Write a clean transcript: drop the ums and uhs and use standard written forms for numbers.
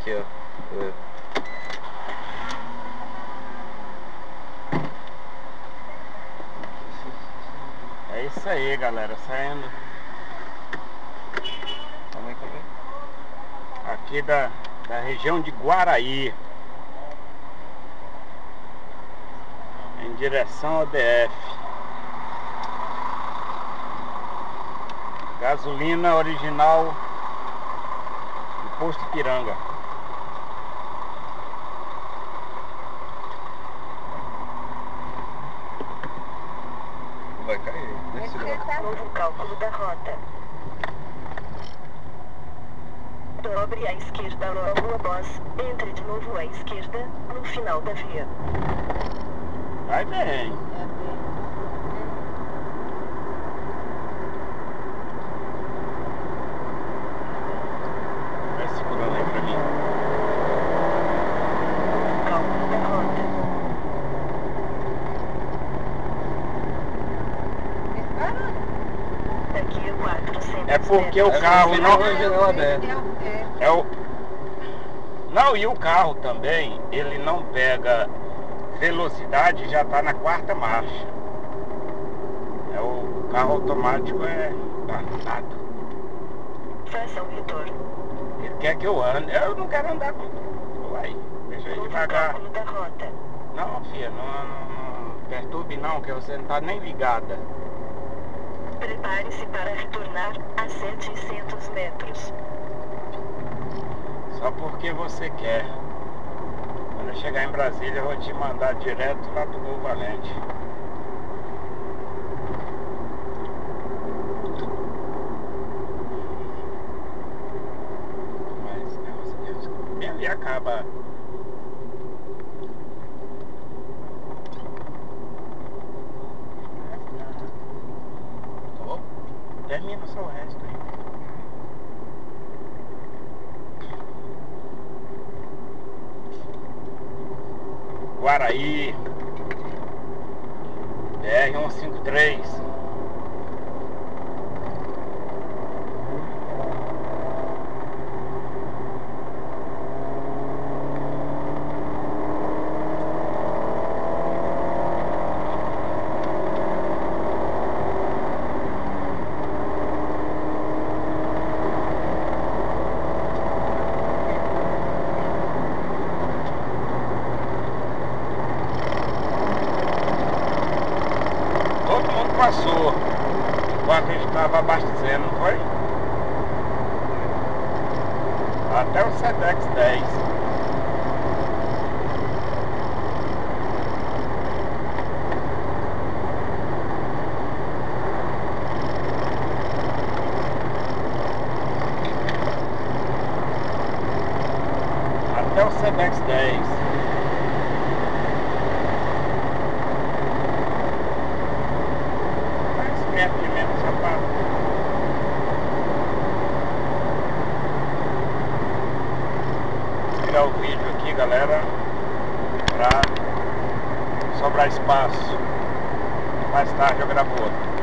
aqui, ó. É isso aí, galera, saindo aqui da região de Guaraí, em direção ao DF. Gasolina original do posto Ipiranga. Vai cair. Novo cálculo da rota. Dobre à esquerda logo após. Entre de novo à esquerda, no final da via. Vai bem. Vai segurando aí pra mim. Novo cálculo da rota. Daqui a 400 É porque o metros. carro não... janela aberta. É o... Não, e o carro também, ele não pega velocidade e já tá na quarta marcha. É o carro automático é danado. Faça o retorno. Ele quer que eu ande. Eu não quero andar com... Vai, deixa aí Novo devagar. cálculo da rota. Não, filha, não perturbe não, que você não tá nem ligada. Prepare-se para retornar a 700 metros. Só porque você quer. Quando eu chegar em Brasília, eu vou te mandar direto lá do Gol Valente. Mas negócio bem ali acaba. Tá bom? Termina só o resto aí. Guaraí, BR-153. Todo mundo passou enquanto a gente estava abastecendo, não foi? Até o Sedex 10. Até o Sedex 10. Aqui mesmo, só para tirar o vídeo aqui, galera, para sobrar espaço. Mais tarde eu gravo outro.